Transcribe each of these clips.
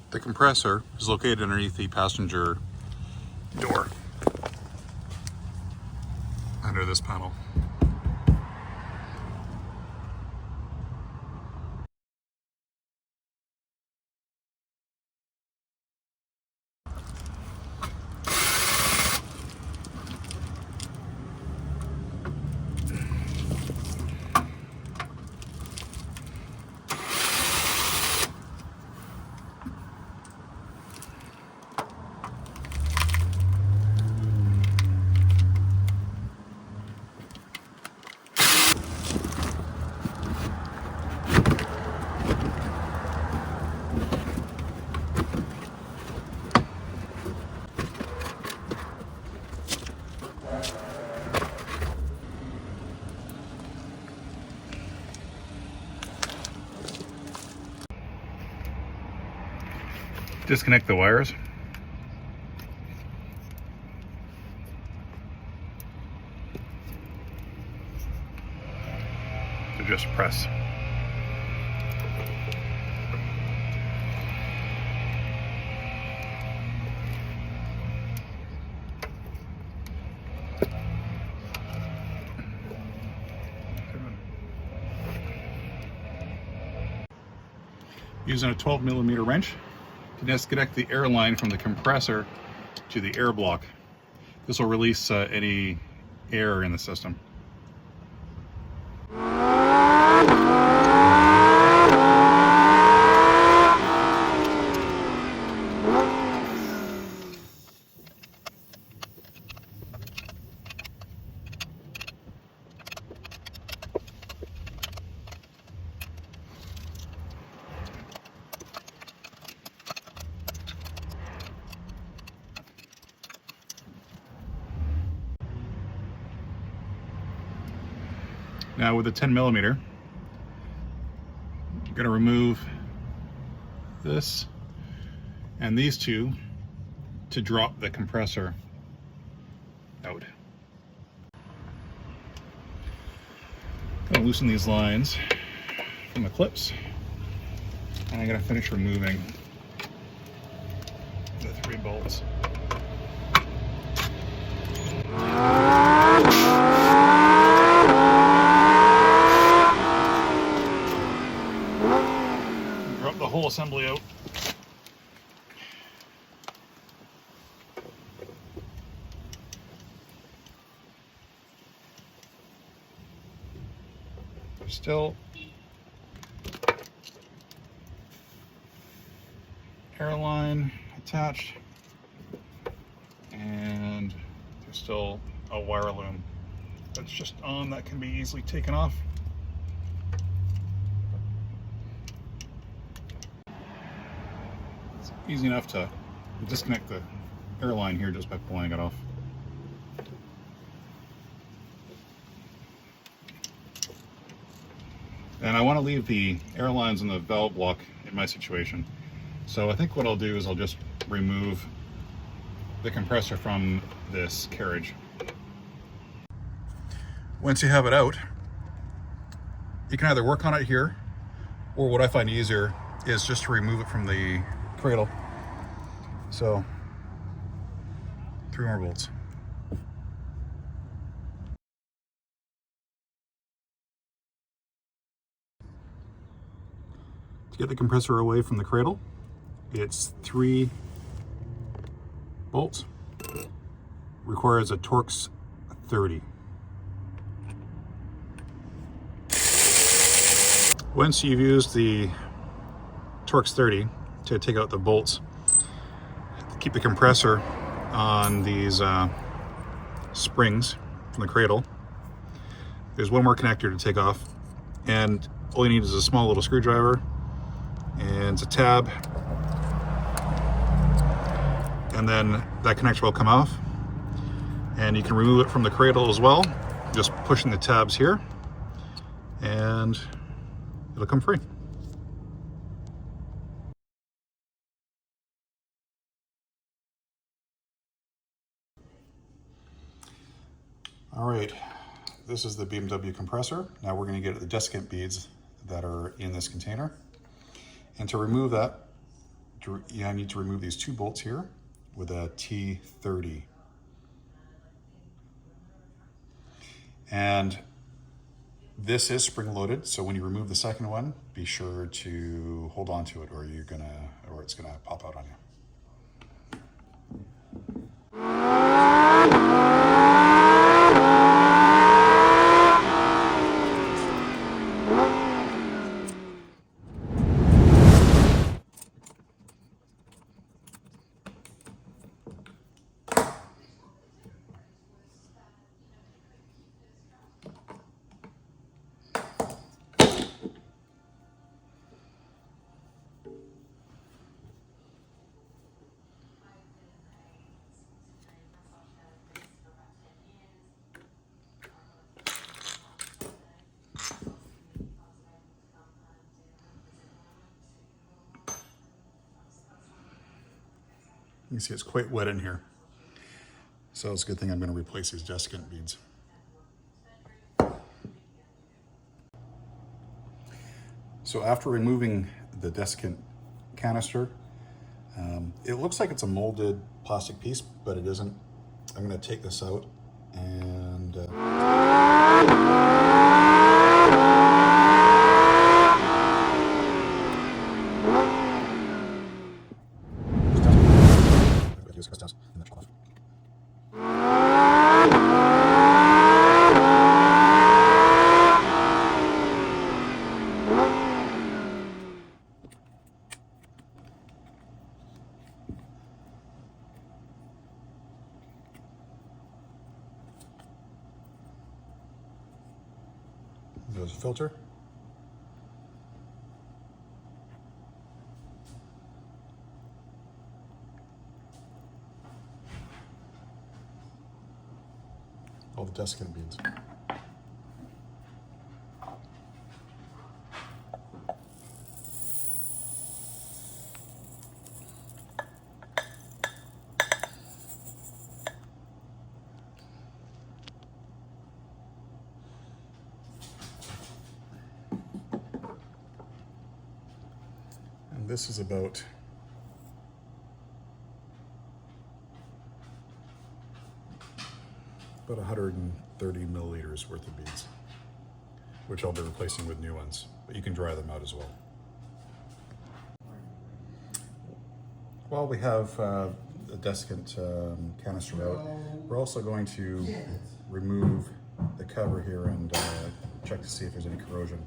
The compressor is located underneath the passenger door, under this panel. Disconnect the wires. To just press. Using a 12mm wrench to disconnect the air line from the compressor to the air block. This will release any air in the system. Now with a 10mm, I'm going to remove this and these two to drop the compressor out. I'm going to loosen these lines from the clips, and I'm going to finish removing the 3 bolts. Drop the whole assembly out. There's still airline attached, and there's still a wire loom that's just on that can be easily taken off. It's easy enough to disconnect the airline here just by pulling it off. And I want to leave the airlines and the valve block in my situation. So I think what I'll do is I'll just remove the compressor from this carriage. Once you have it out, you can either work on it here, or what I find easier is just to remove it from the cradle. So 3 more bolts. To get the compressor away from the cradle, it's 3 bolts. Requires a Torx 30. Once you've used the Torx 30 to take out the bolts, keep the compressor on these springs from the cradle. There's one more connector to take off, and all you need is a small little screwdriver and it's a tab, and then that connector will come off, and you can remove it from the cradle as well, just pushing the tabs here, and it'll come free. All right, this is the BMW compressor. Now we're going to get at the desiccant beads that are in this container. And to remove that, I need to remove these two bolts here with a T30. And this is spring loaded, so when you remove the second one, be sure to hold on to it or it's gonna pop out on you. You can see it's quite wet in here. So it's a good thing I'm going to replace these desiccant beads. So after removing the desiccant canister, it looks like it's a molded plastic piece, but it isn't. I'm going to take this out and there's a filter. All the desiccant beads. And this is about about 130 milliliters worth of beads, which I'll be replacing with new ones, but you can dry them out as well. While we have the desiccant canister out, we're also going to remove the cover here and check to see if there's any corrosion.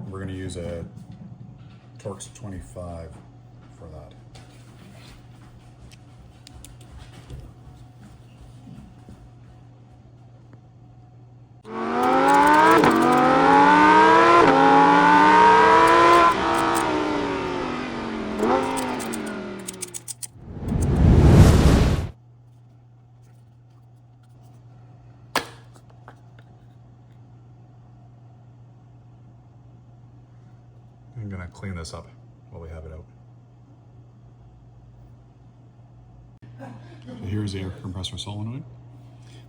We're going to use a Torx 25 for that. I'm going to clean this up while we have it out. So here's the air compressor solenoid.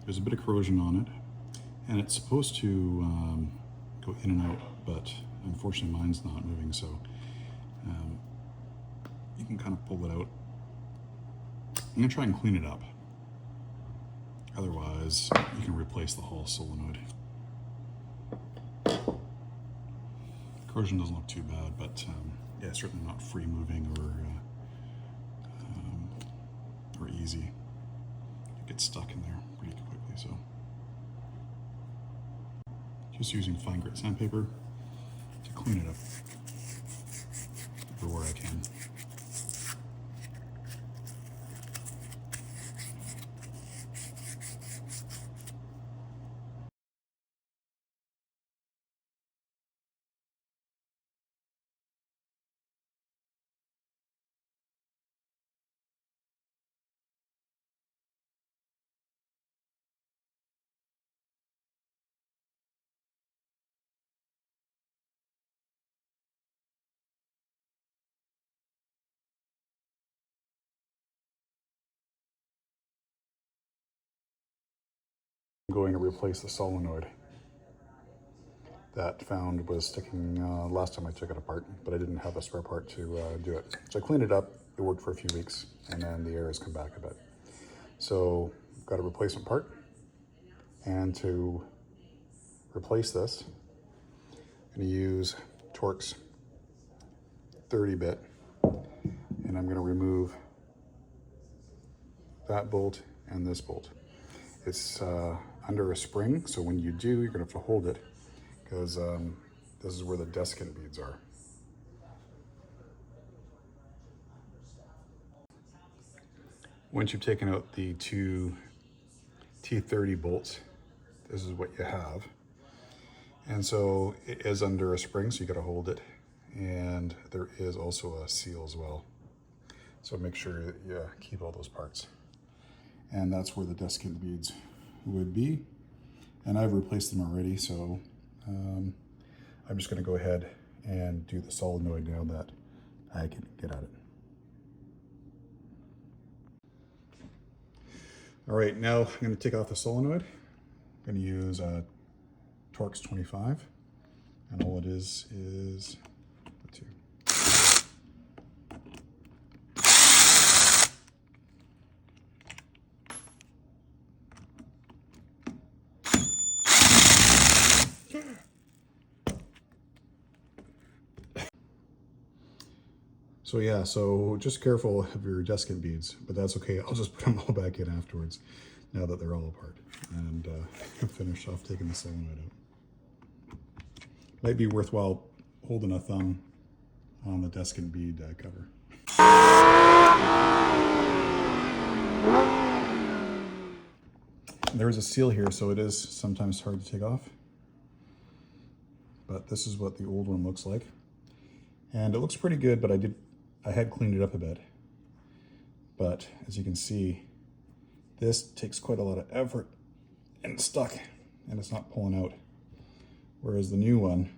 There's a bit of corrosion on it, and it's supposed to go in and out, but unfortunately mine's not moving, so you can kind of pull it out. I'm going to try and clean it up. Otherwise, you can replace the whole solenoid. Corrosion doesn't look too bad, but yeah, certainly not free moving or easy. It gets stuck in there pretty quickly, so just using fine grit sandpaper to clean it up everywhere I can. I'm going to replace the solenoid. That found was sticking last time I took it apart, but I didn't have a spare part to do it. So I cleaned it up it worked for a few weeks, and then the air has come back a bit. So I've got a replacement part, and to replace this, I'm going to use Torx 30-bit, and I'm going to remove that bolt and this bolt. It's under a spring, so when you do, you're going to have to hold it, because this is where the desiccant beads are. Once you've taken out the two T30 bolts, this is what you have. And so it is under a spring, so you got to hold it. And there is also a seal as well. So make sure that you keep all those parts. And that's where the desiccant beads would be. And I've replaced them already, so I'm just going to go ahead and do the solenoid now that I can get at it. All right, now I'm going to take off the solenoid. I'm going to use a Torx 25, and all it is the two. So yeah, so just careful of your desiccant beads, but that's okay. I'll just put them all back in afterwards, now that they're all apart, and finish off taking the solenoid out. Might be worthwhile holding a thumb on the desiccant bead cover. There is a seal here, so it is sometimes hard to take off, but this is what the old one looks like. And it looks pretty good, but I had cleaned it up a bit. But as you can see, this takes quite a lot of effort, and it's stuck, and it's not pulling out. Whereas the new one,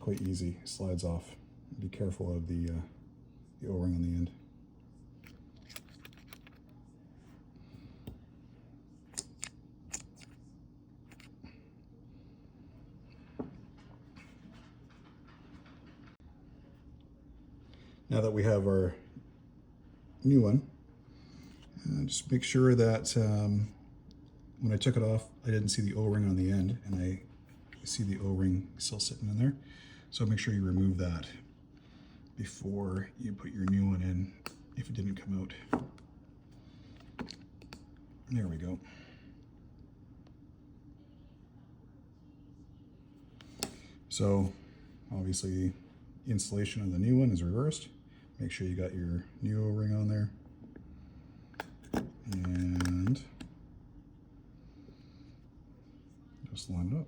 quite easy, slides off. Be careful of the O-ring on the end. Now that we have our new one, just make sure that when I took it off, I didn't see the O-ring on the end, and I see the O-ring still sitting in there. So make sure you remove that before you put your new one in, if it didn't come out. There we go. So obviously installation of the new one is reversed. Make sure you got your new O-ring on there. And just line it up.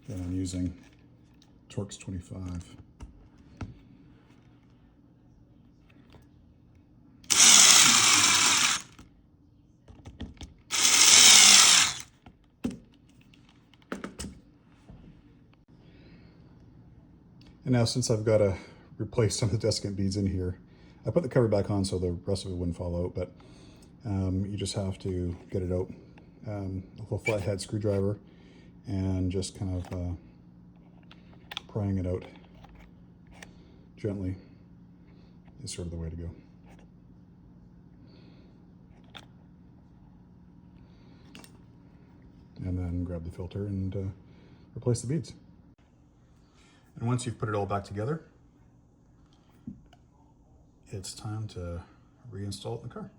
Then I'm using Torx 25. And now, since I've got to replace some of the desiccant beads in here, I put the cover back on so the rest of it wouldn't fall out, but you just have to get it out. A little flathead screwdriver, and just kind of prying it out gently is sort of the way to go. And then grab the filter and replace the beads. And once you've put it all back together, it's time to reinstall it in the car.